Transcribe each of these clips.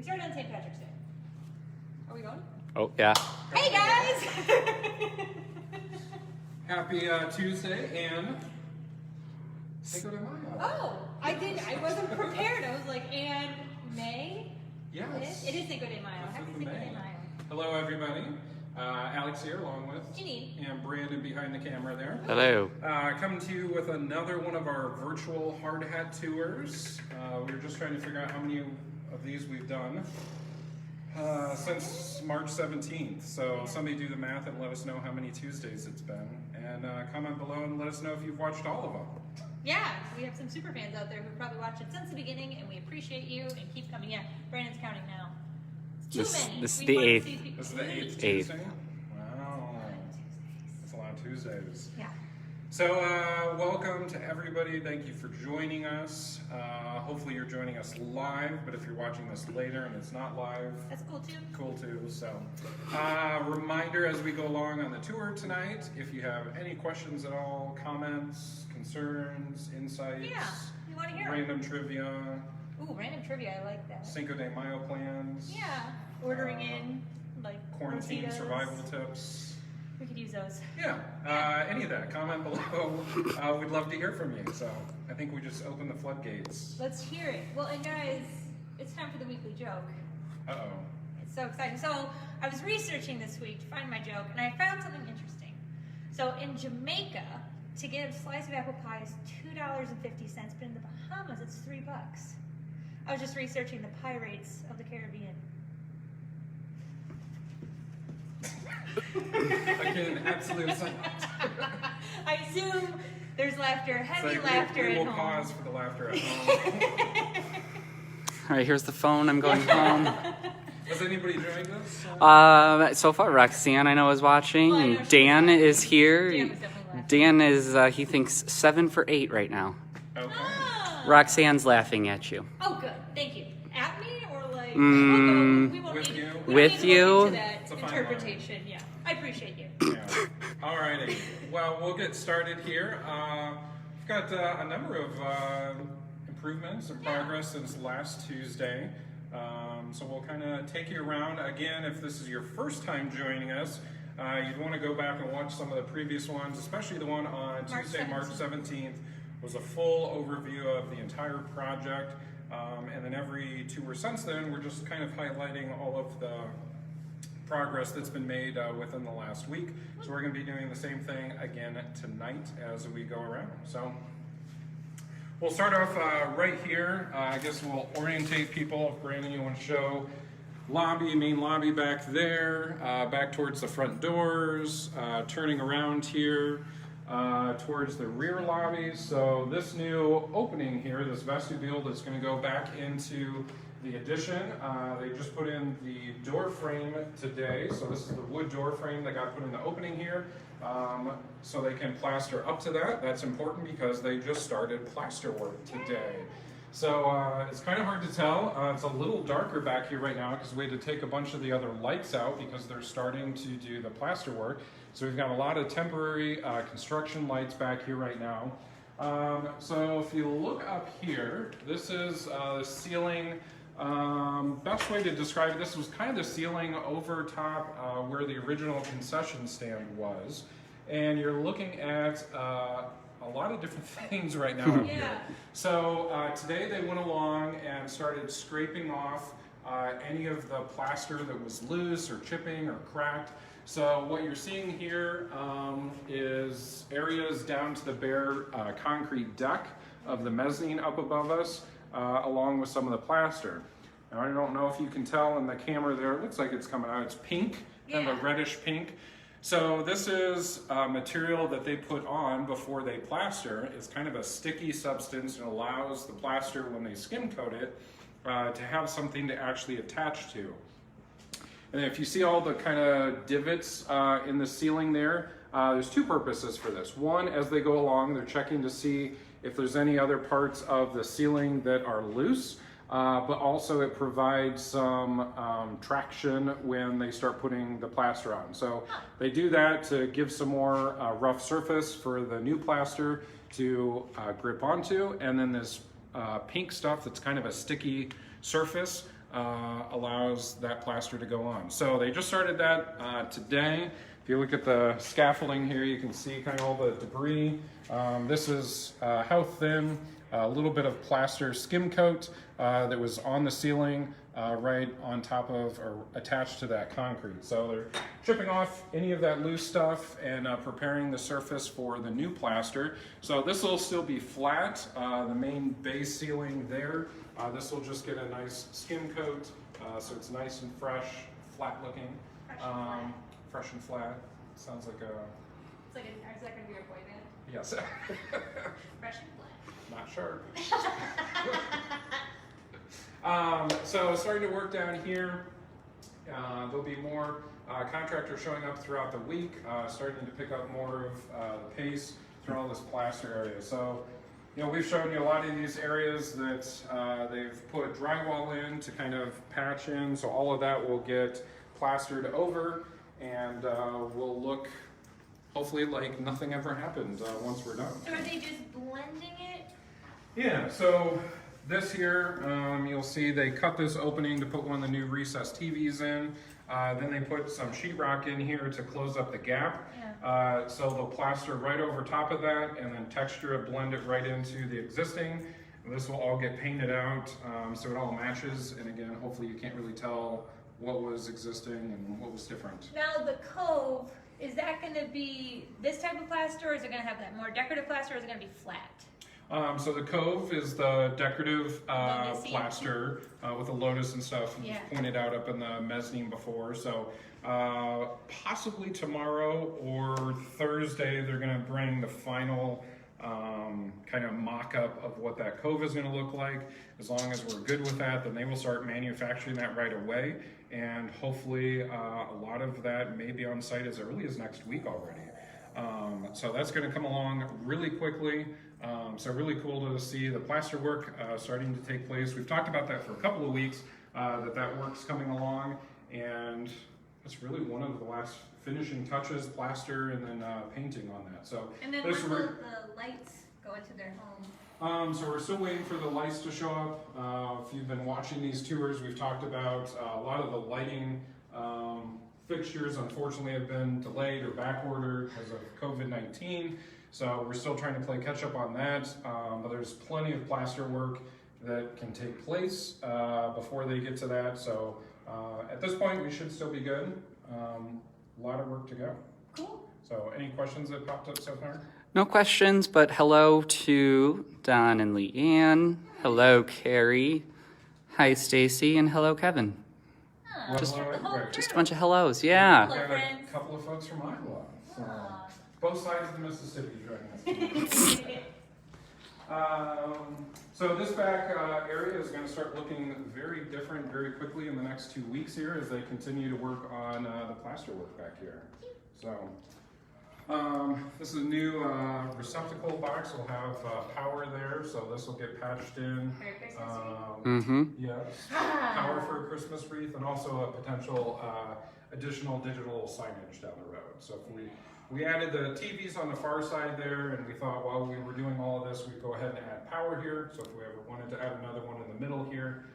We started on St. Patrick's Day. Are we going? Oh, yeah. Hey, guys! Happy Tuesday and Cinco de Mayo. Oh, I wasn't prepared. I was like, and May? Yes. It is Cinco de Mayo. This Happy is Cinco de May. Mayo. Hello, everybody. Alex here, along with Janine. and Brandon behind the camera there. Hello. Coming to you with another one of our virtual hard hat tours. We were just trying to figure out how many of these we've done since March 17th. So somebody do the math and let us know how many Tuesdays it's been. And comment below and let us know if you've watched all of them. Yeah, we have some super fans out there who probably watched it since the beginning, and we appreciate you and keep coming. Yeah, Brandon's counting now. It's too many. This is We the want to 8th. see people- This is the 8th Eighth. Tuesday? Wow. That's a lot of Tuesdays. Yeah. So, welcome to everybody. Thank you for joining us. Hopefully you're joining us live, but if you're watching this later and it's not live, That's cool too. cool too. So, reminder as we go along on the tour tonight, if you have any questions at all, comments, concerns, insights, Yeah, we want to hear 'em. random trivia, Ooh, random trivia. I like that. Cinco de Mayo plans, Yeah, ordering in like quarantine rositas. survival tips. We could use those. Yeah, any of that, comment below. We'd love to hear from you. So I think we just opened the floodgates. Let's hear it. Well, and guys, it's time for the weekly joke. Uh-oh. It's so exciting. So I was researching this week to find my joke, and I found something interesting. So in Jamaica, to get a slice of apple pie is $2.50, but in the Bahamas, it's $3. I was just researching the pie rates of the Caribbean. Again, absolute silence. I assume there's laughter, heavy So laughter we at will home. pause for the laughter at home. All right, here's the phone. I'm going home. Has anybody joined us? So far, Roxanne, I know, is watching, Well, I know and she Dan was is here. Dan was definitely laughing. Dan is, he thinks 7 for 8 right now. Okay. Ah. Roxanne's laughing at you. Oh, good. Thank you. At me or like? Mm, we won't with need, you. We With don't need to you. look into that It's a fine line. interpretation. Yeah, I appreciate you. Yeah. Alrighty. Well, we'll get started here. We've got a number of improvements and progress since last Tuesday. So we'll kind of take you around. Again, if this is your first time joining us, you'd want to go back and watch some of the previous ones, especially the one on Tuesday, March 17th, was a full overview of the entire project. And then every tour since then, we're just kind of highlighting all of the progress that's been made within the last week. So we're going to be doing the same thing again tonight as we go around. So we'll start off right here. I guess we'll orientate people. If Brandon, you want to show lobby, main lobby back there, back towards the front doors, turning around here towards the rear lobby. So this new opening here, this vestibule that's going to go back into the addition. They just put in the door frame today. So this is the wood door frame that got put in the opening here. So they can plaster up to that. That's important because they just started plaster work today. So it's kind of hard to tell. It's a little darker back here right now because we had to take a bunch of the other lights out because they're starting to do the plaster work. So we've got a lot of temporary construction lights back here right now. So if you look up here, this is the ceiling. Best way to describe it, this was kind of the ceiling over top where the original concession stand was. And you're looking at a lot of different things right now up here. Yeah. So today they went along and started scraping off any of the plaster that was loose or chipping or cracked. So what you're seeing here is areas down to the bare concrete deck of the mezzanine up above us, along with some of the plaster. Now, I don't know if you can tell in the camera there, it looks like it's coming out. It's pink, kind of a reddish pink. So this is material that they put on before they plaster. It's kind of a sticky substance and allows the plaster, when they skim coat it, to have something to actually attach to. And if you see all the kind of divots in the ceiling there, there's two purposes for this. One, as they go along, they're checking to see if there's any other parts of the ceiling that are loose, but also it provides some traction when they start putting the plaster on. So they do that to give some more rough surface for the new plaster to grip onto, and then this pink stuff that's kind of a sticky surface allows that plaster to go on. So they just started that today. If you look at the scaffolding here, you can see kind of all the debris. This is how thin a little bit of plaster skim coat that was on the ceiling right on top of or attached to that concrete. So they're chipping off any of that loose stuff and preparing the surface for the new plaster. So this will still be flat, the main base ceiling there. This will just get a nice skim coat, so it's nice and fresh, flat looking. Fresh and flat. Sounds like a... It's like is that going to be your boy band? Yes. Fresh and flat. Not sure. So starting to work down here. There'll be more contractors showing up throughout the week, starting to pick up more of the pace through all this plaster area. So, you know, we've shown you a lot of these areas that they've put drywall in to kind of patch in. So all of that will get plastered over, and will look hopefully like nothing ever happened once we're done. So are they just blending it? Yeah, so this here, you'll see they cut this opening to put one of the new recessed TVs in. Then they put some sheetrock in here to close up the gap. Yeah. So they'll plaster right over top of that and then texture it, blend it right into the existing. And this will all get painted out so it all matches. And again, hopefully you can't really tell what was existing and what was different. Now the cove, is that going to be this type of plaster, or is it going to have that more decorative plaster, or is it going to be flat? So the cove is the decorative Lotus-y. plaster with the lotus and stuff. Yeah. Pointed out up in the mezzanine before. So possibly tomorrow or Thursday they're going to bring the final kind of mock-up of what that cove is going to look like. As long as we're good with that, then they will start manufacturing that right away. And hopefully a lot of that may be on site as early as next week already. So that's going to come along really quickly. So really cool to see the plaster work starting to take place. We've talked about that for a couple of weeks, that work's coming along, and it's really one of the last finishing touches, plaster and then painting on that. So And then when will the lights go into their home? So we're still waiting for the lights to show up. If you've been watching these tours, we've talked about a lot of the lighting fixtures unfortunately have been delayed or back ordered because of COVID-19. So we're still trying to play catch up on that. But there's plenty of plaster work that can take place before they get to that. So at this point, we should still be good. A lot of work to go. Cool. So any questions that popped up so far? No questions, but hello to Don and Leanne. Hello, Carrie. Hi, Stacy, and hello, Kevin. Oh, Just- the whole right. Just a crew. bunch of hellos, yeah. Hello, Got a friends. couple of folks from Iowa. So Aw. both sides of the Mississippi joining us. So this back area is going to start looking very different very quickly in the next 2 weeks here as they continue to work on the plaster work back here. So this is a new receptacle box. We'll have power there, so this will get patched in. Merry Christmas, Yes, power for a Christmas wreath, and also a potential additional digital signage down the road. So if we added the TVs on the far side there, and we thought while we were doing all of this, we'd go ahead and add power here. So if we ever wanted to add another one in the middle here,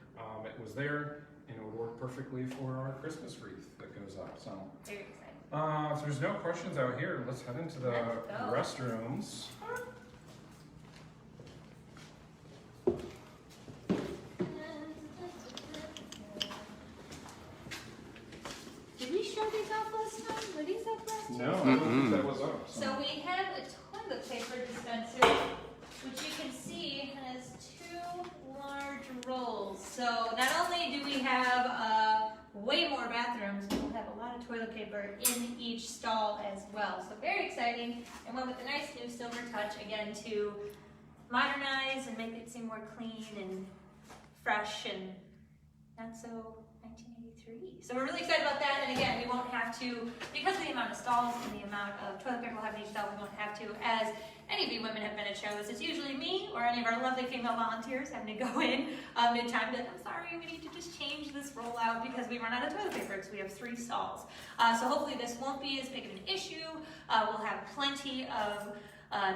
it was there, and it would work perfectly for our Christmas wreath that goes up. So Very exciting. if there's no questions out here, let's head into the Let's go. restrooms. Did we show these off last time? Were these up last time? No, I don't think that was up. So we have a toilet paper dispenser, which you can see has 2 large rolls. So not only do we have way more bathrooms, but we'll have a lot of toilet paper in each stall as well. So very exciting, and went with a nice new silver touch again to modernize and make it seem more clean and fresh and not so 1983. So we're really excited about that, and again, we won't have to, because of the amount of stalls and the amount of toilet paper we'll have in each stall, we won't have to, as any of you women have been at shows, it's usually me or any of our lovely female volunteers having to go in mid-time to, I'm sorry, we need to just change this rollout because we run out of toilet paper because we have 3 stalls. So hopefully this won't be as big of an issue. We'll have plenty of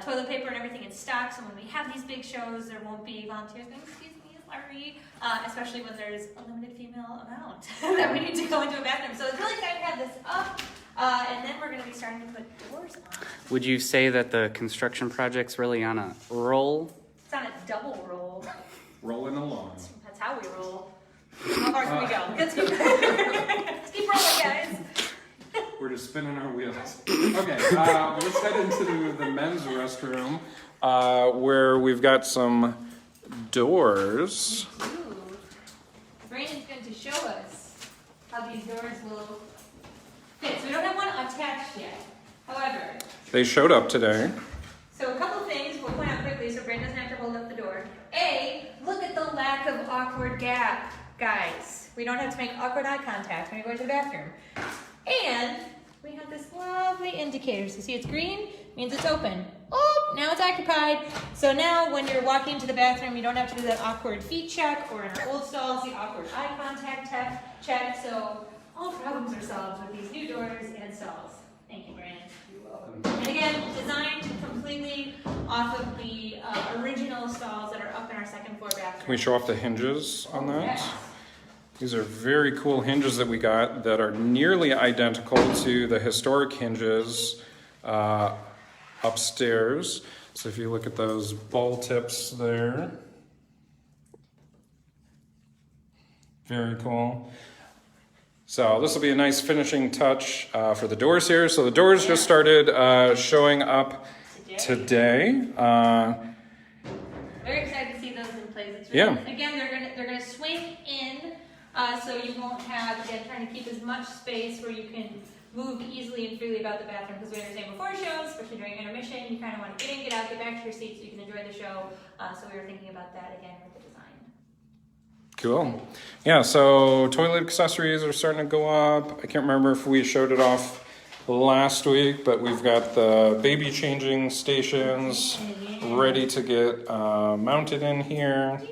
toilet paper and everything in stock, so when we have these big shows, there won't be volunteers going, excuse me, is flurry, especially when there's a limited female amount that we need to go into a bathroom. So it's really exciting to have this up, and then we're going to be starting to put doors on. Would you say that the construction project's really on a roll? It's on a double roll. Rolling along. That's how we roll. How far can we go? Let's keep rolling, guys. We're just spinning our wheels. Okay, let's head into the men's restroom, where we've got some doors. Ooh. Brandon's going to show us how these doors will fit. So we don't have one attached yet. However, They showed up today. so a couple things we'll point out quickly so Brandon doesn't have to hold up the door. A, look at the lack of awkward gap, guys. We don't have to make awkward eye contact when you're going to the bathroom. And we have this lovely indicator. So see it's green, means it's open. Oh, now it's occupied. So now when you're walking to the bathroom, you don't have to do that awkward feet check, or in our old stalls, the awkward eye contact check. So all problems are solved with these new doors and stalls. Thank you, Brandon. You're welcome. And again, designed completely off of the original stalls that are up in our second floor bathroom. Can we show off the hinges on that? Yes. These are very cool hinges that we got that are nearly identical to the historic hinges upstairs. So if you look at those ball tips there. Very cool. So this will be a nice finishing touch for the doors here. So the doors just started showing up today. Very excited to see those in place. It's Yeah. Again, they're gonna swing in, so you won't have, again, trying to keep as much space where you can move easily and freely about the bathroom, because we understand before shows, especially during intermission, you kind of want to get in, get out, get back to your seat so you can enjoy the show. So we were thinking about that again with the design. Cool. Yeah, so toilet accessories are starting to go up. I can't remember if we showed it off last week, but we've got the baby changing stations ready to get mounted in here.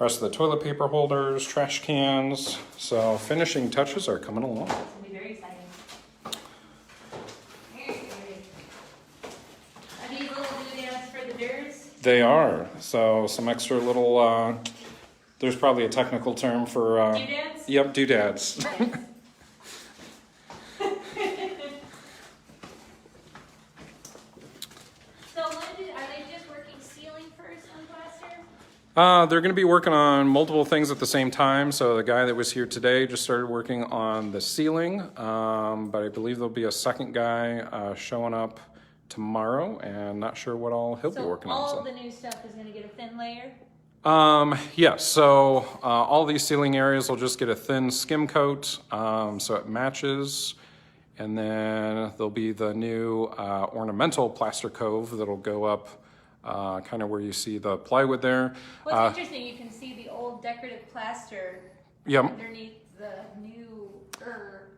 Rest of the toilet paper holders, trash cans. So finishing touches are coming along. It's going to be very exciting. Very exciting. Are these little doodads for the doors? They are. So some extra little, there's probably a technical term for... Doodads? Yep, doodads. Nice. So are they just working ceiling first on plaster? They're going to be working on multiple things at the same time. So the guy that was here today just started working on the ceiling, but I believe there'll be a second guy showing up tomorrow, and not sure what all he'll be working on. So all the new stuff is going to get a thin layer? Yes, so all these ceiling areas will just get a thin skim coat, so it matches. And then there'll be the new ornamental plaster cove that'll go up kind of where you see the plywood there. What's interesting, you can see the old decorative plaster Yep. underneath the new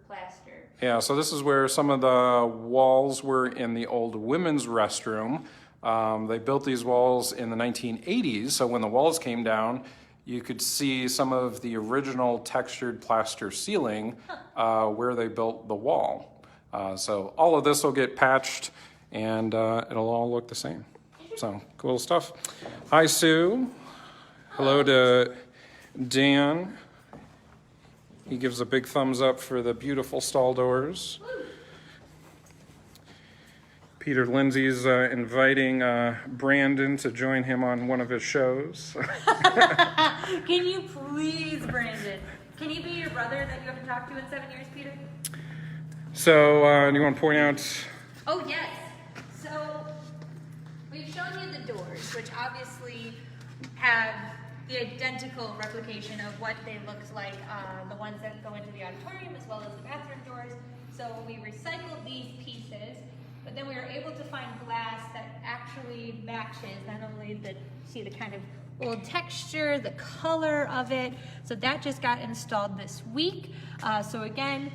plaster. Yeah, so this is where some of the walls were in the old women's restroom. They built these walls in the 1980s, so when the walls came down, you could see some of the original textured plaster ceiling where they built the wall. So all of this will get patched, and it'll all look the same. So cool stuff. Hi, Sue. Hello to Dan. He gives a big thumbs up for the beautiful stall doors. Peter Lindsay's inviting Brandon to join him on one of his shows. Can you please, Brandon? Can he be your brother that you haven't talked to in 7 years, Peter? So, do you want to point out? Oh, yes. So, we've shown you the doors, which obviously have the identical replication of what they looked like, the ones that go into the auditorium as well as the bathroom doors. So we recycled these pieces, but then we were able to find glass that actually matches not only the, see the kind of old texture, the color of it. So that just got installed this week. So again,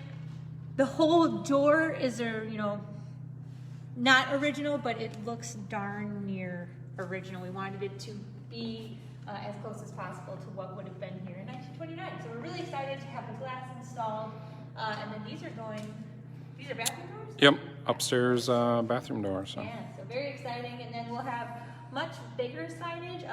the whole door is not original, but it looks darn near original. We wanted it to be as close as possible to what would have been here in 1929. So we're really excited to have the glass installed. And then these are bathroom doors? Yep, upstairs bathroom door. So. Yeah, so very exciting. And then we'll have much bigger signage.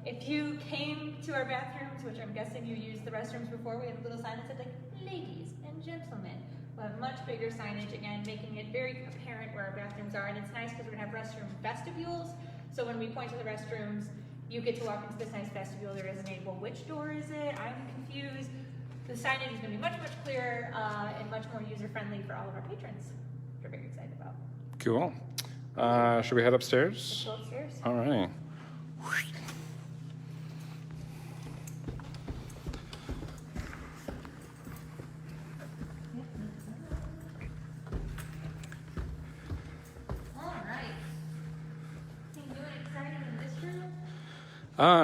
if you came to our bathrooms, which I'm guessing you used the restrooms before, we have a little sign that said like, ladies and gentlemen. We'll have much bigger signage, again, making it very apparent where our bathrooms are. And it's nice because we're gonna have restroom vestibules. So when we point to the restrooms, you get to walk into this nice vestibule. There isn't a, well, which door is it? I'm confused. The signage is gonna be much, much clearer and much more user-friendly for all of our patrons. We're very excited about. Cool. Should we head upstairs? Let's go upstairs. All right.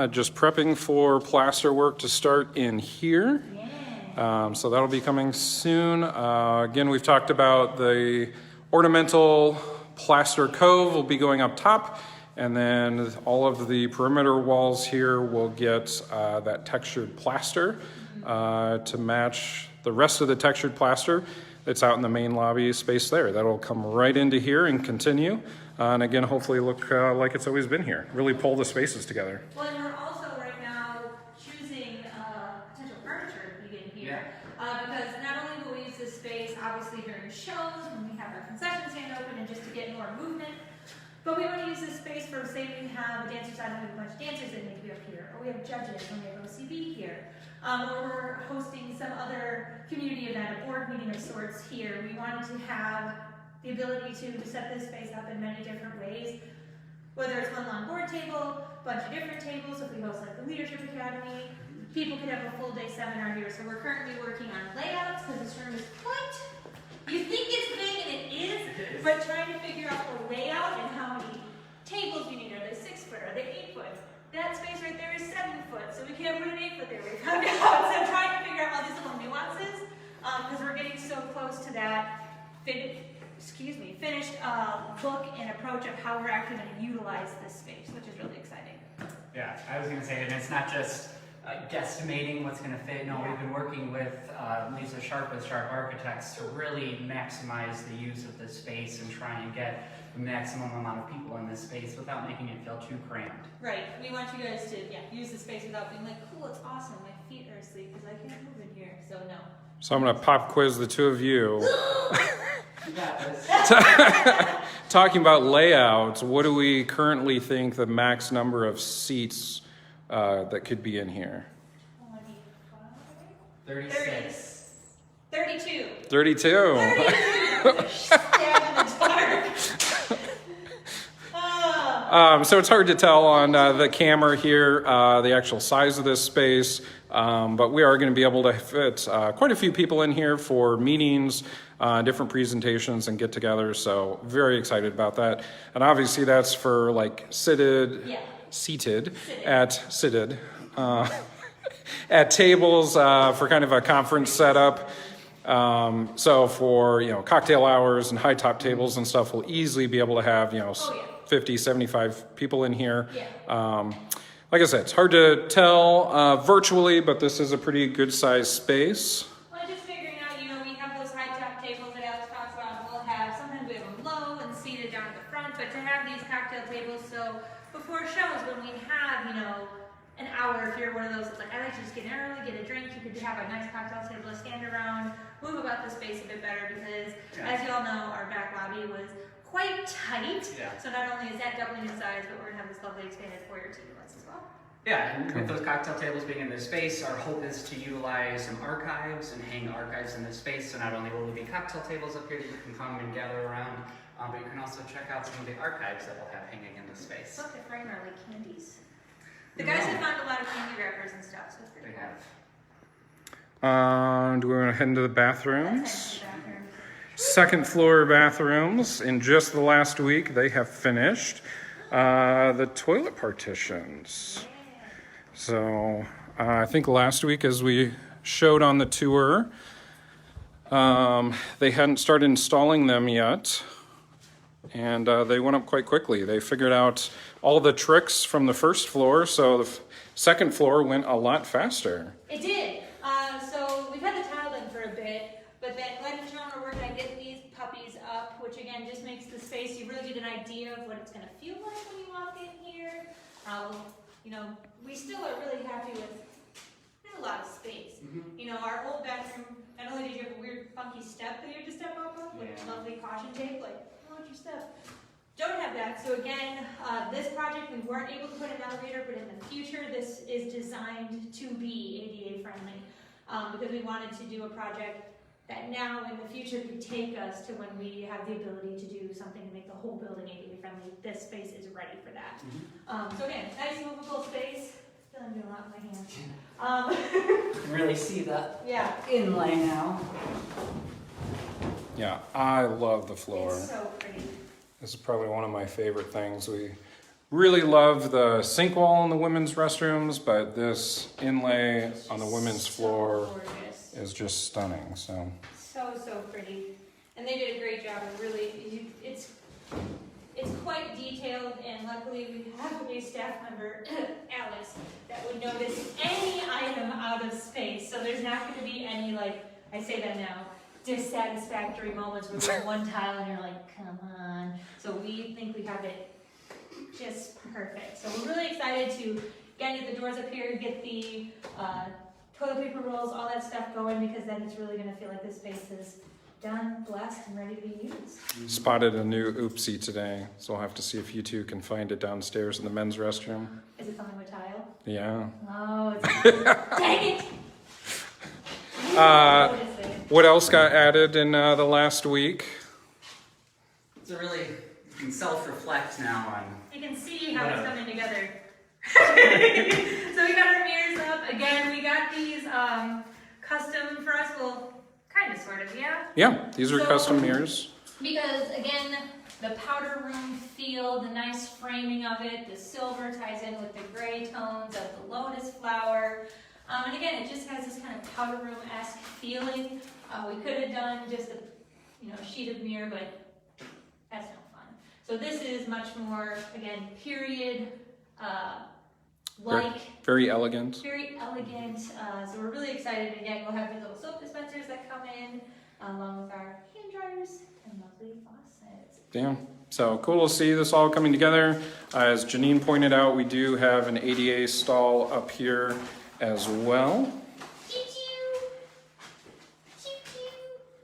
Just prepping for plaster work to start in here. Yeah. So that'll be coming soon. Again, we've talked about the ornamental plaster cove will be going up top, and then all of the perimeter walls here will get that textured plaster to match the rest of the textured plaster that's out in the main lobby space there. That'll come right into here and continue. And again, hopefully look like it's always been here. Really pull the spaces together. Well, and we're also right now choosing potential furniture to begin here. Because not only will we use this space, obviously during shows, when we have our concession stand open and just to get more movement, but we want to use this space for, say we have a dancer's side and we have a bunch of dancers that need to be up here, or we have judges and we have OCB here, or we're hosting some other community event, a board meeting of sorts here. We wanted to have the ability to set this space up in many different ways, whether it's one long board table, a bunch of different tables. If we host like the Leadership Academy, people could have a full day seminar here. So we're currently working on layouts because this room is quite, you think it's big and it is, but trying to figure out the layout and how many tables you need. Are they 6 foot? Are they 8 foot? That space right there is 7 foot, so we can't put an 8 foot there. We found out. So trying to figure out all these little nuances because we're getting so close to that finished look and approach of how we're actually going to utilize this space, which is really exciting. Yeah, I was going to say, and it's not just guesstimating what's going to fit. No, we've been working with Lisa Sharp with Sharp Architects to really maximize the use of this space and try and get the maximum amount of people in this space without making it feel too cramped. Right. We want you guys to use the space without being like, cool, it's awesome. My feet are asleep because I can't move in here. So no. So I'm going to pop quiz the two of you. Talking about layouts, what do we currently think the max number of seats that could be in here? 36. 32. 32. 32. Stab in the dark. So it's hard to tell on the camera here the actual size of this space, but we are going to be able to fit quite a few people in here for meetings, different presentations and get-togethers. So very excited about that. And obviously that's for like seated at tables for kind of a conference setup. So for cocktail hours and high top tables and stuff, we'll easily be able to have 50, 75 people in here. Like I said, it's hard to tell virtually, but this is a pretty good sized space. Well, just figuring out, we have those high top tables that Alex talks about. We'll have, sometimes we have them low and seated down at the front, but to have these cocktail tables, so before shows, when we have, an hour, if you're one of those that's like, I like to just get in early, get a drink, you could have a nice cocktail table to stand around, move about the space a bit better because, as you all know, our back lobby was quite tight. So not only is that doubling in size, but we're going to have this lovely expanded foyer to us as well. Yeah, and with those cocktail tables being in this space, our hope is to utilize some archives and hang archives in this space. So not only will there be cocktail tables up here that you can come and gather around, but you can also check out some of the archives that we'll have hanging in this space. Look, to frame our like candies. The guys have found a lot of candy wrappers and stuff, so it's pretty cool. Do we want to head into the bathrooms? Second floor bathrooms. In just the last week, they have finished the toilet partitions. So I think last week, as we showed on the tour, they hadn't started installing them yet. And they went up quite quickly. They figured out all the tricks from the first floor, so the second floor went a lot faster. It did. So we've had the tile in for a bit, but then Glenn and Sean are working on getting these puppies up, which again just makes the space, you really get an idea of what it's going to feel like when you walk in here. you know, we still are really happy with, there's a lot of space. Mhm. You know, our old bathroom, not only did you have a weird funky step that you had to step off of, with Yeah. lovely caution tape, like, watch your step. Don't have that, so again, this project, we weren't able to put an elevator, but in the future, this is designed to be ADA friendly. Because we wanted to do a project that now in the future could take us to when we have the ability to do something to make the whole building ADA friendly. This space is ready for that. So again, nice movable space. I feel I'm doing a lot with my hands. You can really see that Yeah, inlay now. Yeah, I love the floor. it's so pretty. This is probably one of my favorite things. We really love the sink wall in the women's restrooms, but this inlay on the women's So floor gorgeous. is just stunning. So So pretty. And they did a great job of really, it's quite detailed, and luckily we have a staff member, Alex, that would notice any item out of space. So there's not going to be any, like, I say that now, dissatisfactory moments where there's one tile and you're like, come on. So we think we have it just perfect. So we're really excited to again get the doors up here, get the toilet paper rolls, all that stuff going, because then it's really going to feel like this space is done, blessed, and ready to be used. spotted a new oopsie today, so I'll have to see if you two can find it downstairs in the men's restroom. Is it something with tile? Yeah. Oh, it's dang it! Uh, What else got added in the last week? So really, you can self-reflect now on. You can see how it's Wow. coming together. So we got our mirrors up. Again, we got these custom for us. Well, kind of, sort of, yeah? Yeah, these are So- custom mirrors. Because again, the powder room feel, the nice framing of it, the silver ties in with the gray tones of the lotus flower. And again, it just has this kind of powder room-esque feeling. We could have done just a sheet of mirror, but that's no fun. So this is much more, again, period, Very elegant. very elegant. So we're really excited. Again, we'll have the little soap dispensers that come in, along with our hand dryers and lovely faucets. Yeah. So cool to see this all coming together. As Janine pointed out, we do have an ADA stall up here as well. Choo-choo! Choo-choo!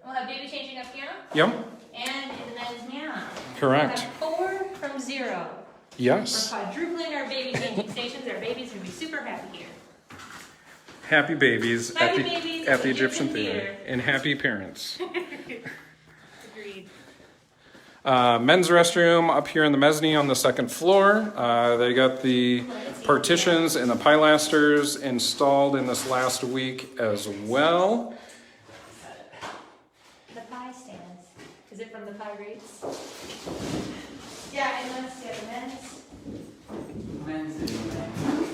We'll have baby changing up here, Yep. and in the men's now. Correct. We'll have 4 from 0. Yes. We're quadrupling our baby changing stations. Our babies are going to be super happy here. Happy babies, Happy at, the, babies at the Egyptian Theater. Theater. And happy parents. Agreed. Men's restroom up here in the mezzanine on the second floor. They got the partitions and the pilasters installed in this last week as well. The pie stands. Is it from the pie rates? Yeah, and let's see, the men's. Men's inlay.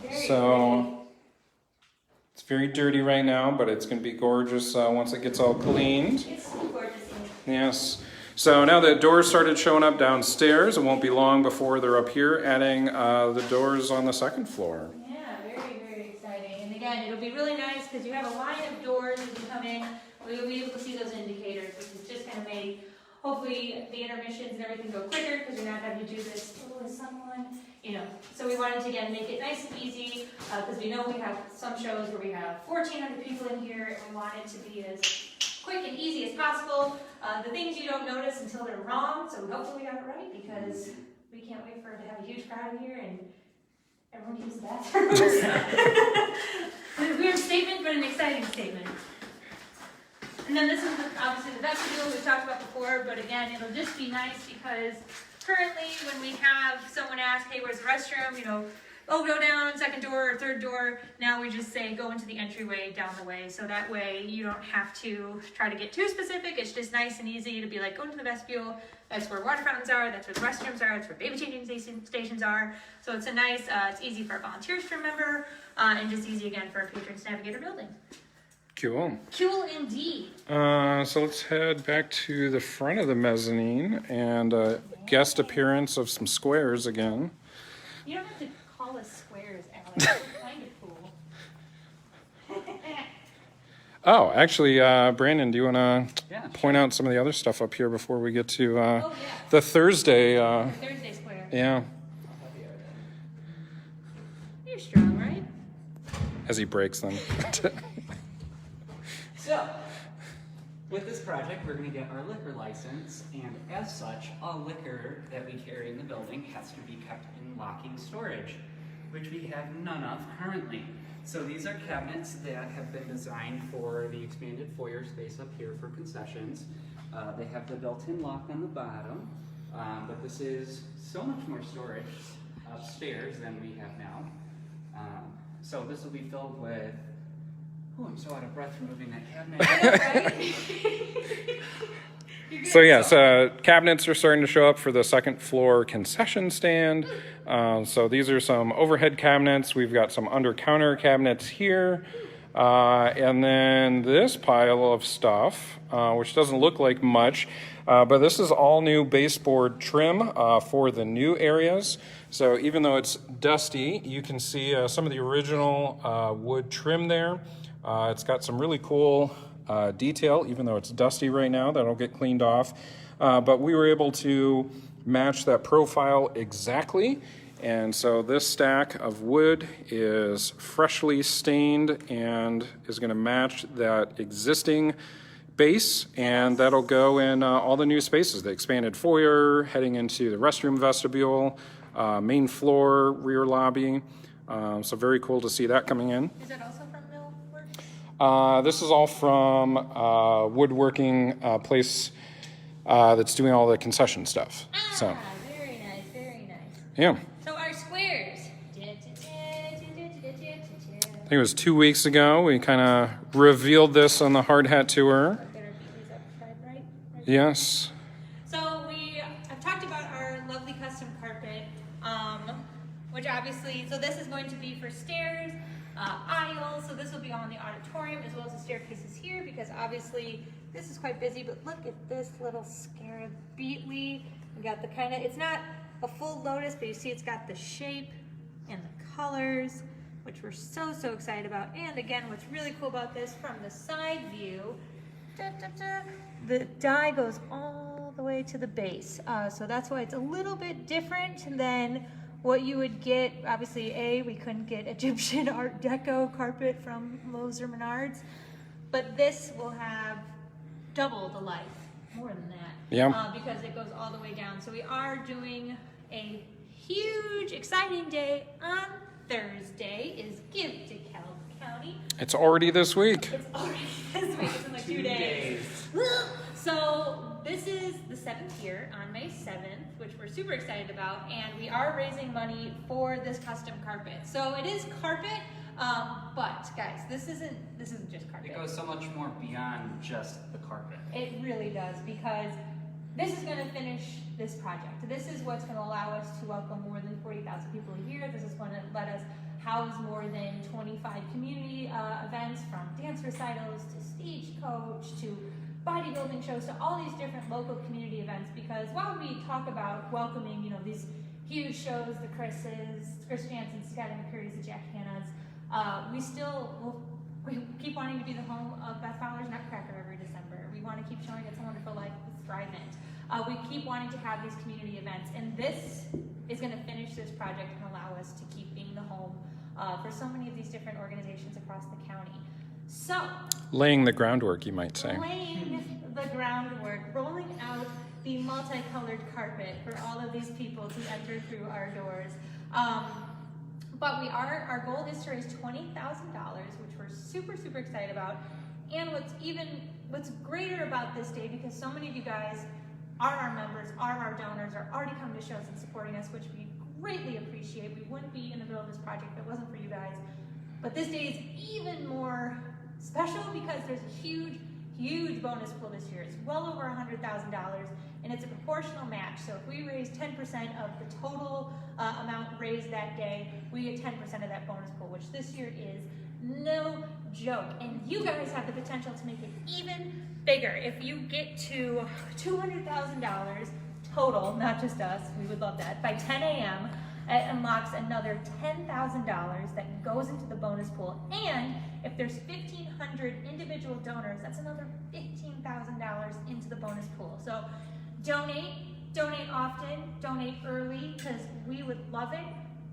Very So it's very dirty right now, but it's going to be gorgeous once it gets all cleaned. pretty. It's gorgeous. Yes. So now that doors started showing up downstairs, it won't be long before they're up here adding the doors on the second floor. Yeah, very, very exciting. And again, it'll be really nice because you have a line of doors as you come in. We'll be able to see those indicators, which is just going to make, hopefully, the intermissions and everything go quicker because you're not having to do this, oh, is someone, So we wanted to, again, make it nice and easy because we know we have some shows where we have 1,400 people in here, and we want it to be as quick and easy as possible. The things you don't notice until they're wrong, so hopefully we got it right because we can't wait for it to have a huge crowd here and everyone can use the bathroom. A weird statement, but an exciting statement. And then this is obviously the vestibule we've talked about before, but again, it'll just be nice because currently when we have someone ask, hey, where's the restroom? Go down, second door or third door. Now we just say go into the entryway down the way. So that way you don't have to try to get too specific. It's just nice and easy to be like, go into the vestibule. That's where water fountains are. That's where the restrooms are. That's where baby changing stations are. So it's a nice, it's easy for our volunteers to remember and just easy again for our patrons to navigate our building. Cool. Cool indeed. So let's head back to the front of the mezzanine and guest appearance of some squares again. You don't have to call us squares, Alex. We're kind of cool. Oh, actually, Brandon, do you want to Yeah. point out some of the other stuff up here before we get to Oh, yeah. the Thursday? Thursday square. Yeah. pretty strong, right? As he breaks them. So, with this project, we're going to get our liquor license, and as such, all liquor that we carry in the building has to be kept in locking storage, which we have none of currently. So these are cabinets that have been designed for the expanded foyer space up here for concessions. They have the built-in lock on the bottom, but this is so much more storage upstairs than we have now. So this will be filled with, oh, I'm so out of breath from moving that cabinet. So yes, cabinets are starting to show up for the second floor concession stand. So these are some overhead cabinets. We've got some under counter cabinets here. And then this pile of stuff, which doesn't look like much, but this is all new baseboard trim for the new areas. So even though it's dusty, you can see some of the original wood trim there. It's got some really cool detail, even though it's dusty right now. That'll get cleaned off. But we were able to match that profile exactly. And so this stack of wood is freshly stained and is going to match that existing base, and that'll go in all the new spaces, the expanded foyer, heading into the restroom vestibule, main floor, rear lobby. So very cool to see that coming in. Is that also from Millwork? This is all from woodworking place that's doing all the concession stuff. So Very nice, very nice. yeah. So our squares. I think it was 2 weeks ago we kind of revealed this on the Hard Hat Tour. Right? Yes. So I've talked about our lovely custom carpet, which obviously, so this is going to be for stairs, aisles, so this will be on the auditorium as well as the staircases here, because obviously this is quite busy, but look at this little scarab beetly. We got the kind of, it's not a full lotus, but you see it's got the shape and the colors, which we're so excited about. And again, what's really cool about this from the side view, the die goes all the way to the base. So that's why it's a little bit different than what you would get. Obviously, we couldn't get Egyptian Art Deco carpet from Lowe's or Menards, but this will have double the life, more than that, because it goes all the way down. So we are doing a huge, exciting day on Thursday. Is Give to County. It's already this week. It's already this week. It's in like 2 days. So this is the 7th year on May 7th, which we're super excited about, and we are raising money for this custom carpet. So it is carpet, but guys, this isn't just carpet. It goes so much more beyond just the carpet. It really does, because this is going to finish this project. This is what's going to allow us to welcome more than 40,000 people a year. This is going to let us house more than 25 community events, from dance recitals to stagecoach to bodybuilding shows to all these different local community events. Because while we talk about welcoming, these huge shows, the Chris Jansen's, Scotty McCurry's, the Jack Hanna's, we keep wanting to be the home of Beth Fowler's Nutcracker every December. We want to keep showing It's a Wonderful Life with Thrivent. We keep wanting to have these community events, and this is going to finish this project and allow us to keep being the home for so many of these different organizations across the county. So, Laying the groundwork, you might say. Laying the groundwork, rolling out the multicolored carpet for all of these people to enter through our doors. But our goal is to raise $20,000, which we're super excited about. And what's greater about this day, because so many of you guys are our members, are our donors, are already coming to shows and supporting us, which we greatly appreciate. We wouldn't be in the middle of this project if it wasn't for you guys. But this day is even more special because there's a huge bonus pool this year. It's well over $100,000, and it's a proportional match. So if we raise 10% of the total amount raised that day, we get 10% of that bonus pool, which this year is no joke. And you guys have the potential to make it even bigger. If you get to $200,000 total, not just us, we would love that, by 10 a.m., it unlocks another $10,000 that goes into the bonus pool. And if there's 1,500 individual donors, that's another $15,000 into the bonus pool. So donate often, donate early, because we would love it.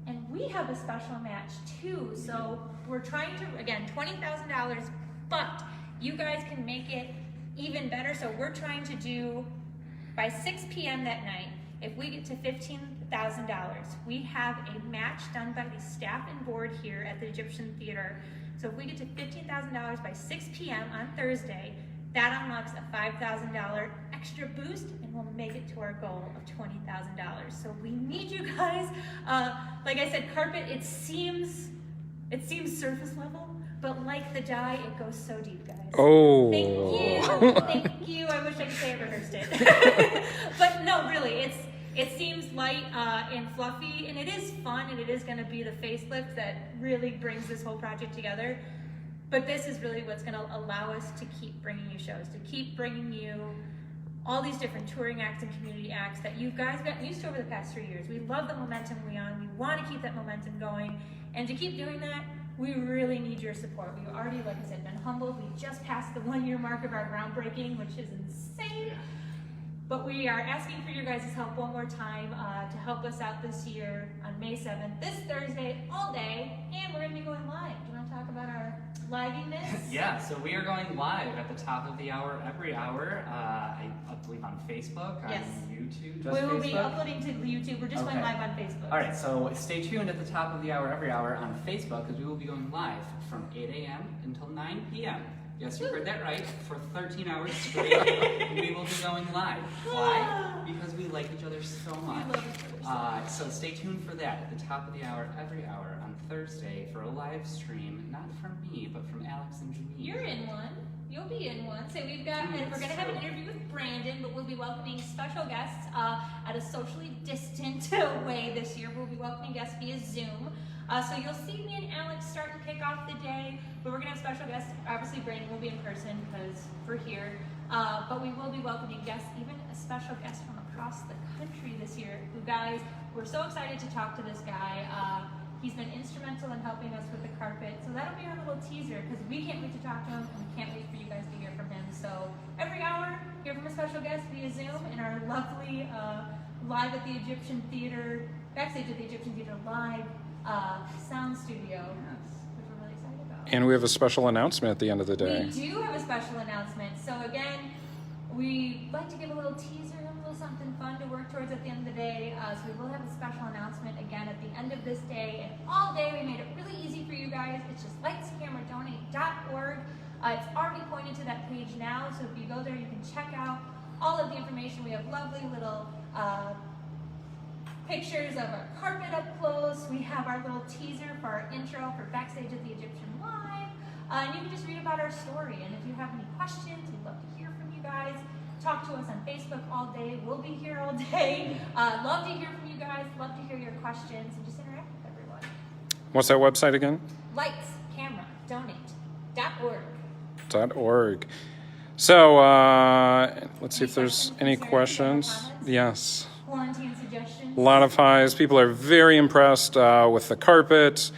And we have a special match too. So we're trying to, again, $20,000, but you guys can make it even better. So we're trying to do, by 6 p.m. that night, if we get to $15,000, we have a match done by the staff and board here at the Egyptian Theater. So if we get to $15,000 by 6 p.m. on Thursday, that unlocks a $5,000 extra boost, and we'll make it to our goal of $20,000. So we need you guys. Like I said, carpet, it seems surface level, but like the dye, it goes so deep, guys. Oh. Thank you. I wish I could say I rehearsed it. But no, really, it seems light and fluffy, and it is fun, and it is going to be the facelift that really brings this whole project together. But this is really what's going to allow us to keep bringing you shows, to keep bringing you all these different touring acts and community acts that you guys got used to over the past 3 years. We love the momentum we're on. We want to keep that momentum going. And to keep doing that, we really need your support. We've already, like I said, been humbled. We just passed the 1-year mark of our groundbreaking, which is insane. But we are asking for your guys' help one more time to help us out this year on May 7th, this Thursday, all day, and we're going to be going live. Do you want to talk about our liviness? Yeah, so we are going live at the top of the hour, every hour. I believe on Facebook, Yes. on YouTube. We will be uploading to YouTube. We're just going live on Facebook. All right, so stay tuned at the top of the hour, every hour on Facebook, because we will be going live from 8 a.m. until 9 p.m. Yes, you heard that right. For 13 hours straight, we will be going live. Why? Because we like each other so much. We love each other so much. So stay tuned for that at the top of the hour, every hour on Thursday for a live stream, not from me, but from Alex and Janine. You're in one. You'll be in one. So we've got, and we're going to have an interview with Brandon, but we'll be welcoming special guests at a socially distant way this year. We'll be welcoming guests via Zoom. So you'll see me and Alex start and kick off the day, but we're going to have special guests. Obviously, Brandon will be in person because we're here. But we will be welcoming guests, even a special guest from across the country this year. Who, guys, we're so excited to talk to this guy. He's been instrumental in helping us with the carpet. So that'll be our little teaser because we can't wait to talk to him and we can't wait for you guys to hear from him. So every hour, hear from a special guest via Zoom in our lovely live at the Egyptian Theater, backstage at the Egyptian Theater live sound studio, which we're really excited about. And we have a special announcement at the end of the day. We do have a special announcement. So again, we like to give a little teaser, a little something fun to work towards at the end of the day. So we will have a special announcement again at the end of this day. And all day we made it really easy for you guys. It's just lightscameradonate.org. It's already pointed to that page now. So if you go there, you can check out all of the information. We have lovely little pictures of our carpet up close. We have our little teaser for our intro for Backstage at the Egyptian Live. And you can just read about our story. And if you have any questions, we'd love to hear from you guys. Talk to us on Facebook all day. We'll be here all day. Love to hear from you guys. Love to hear your questions and just interact with everyone. What's that website again? lightscameradonate.org. So, let's see if there's any questions. Yes. Quarantine suggestions. A lot of highs. People are very impressed with the carpet.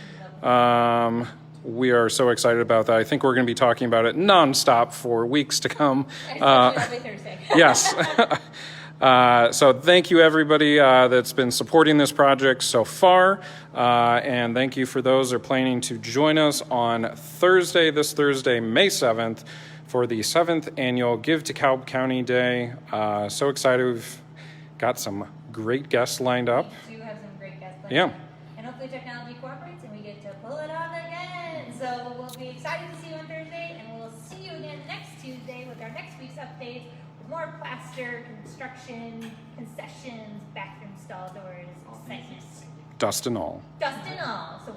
We are so excited about that. I think we're going to be talking about it nonstop for weeks to come. Every Thursday. Yes. So thank you, everybody that's been supporting this project so far. And thank you for those that are planning to join us on Thursday, this Thursday, May 7th, for the 7th annual Give to Cobb County Day. So excited. We've got some great guests lined up. We do have some great guests lined Yeah. up. And hopefully technology cooperates and we get to pull it off again. So we'll be excited to see you on Thursday, and we'll see you again next Tuesday with our next week's update with more plaster, construction, concessions, bathroom stall doors, excitement. Dust and all. Dust and all. So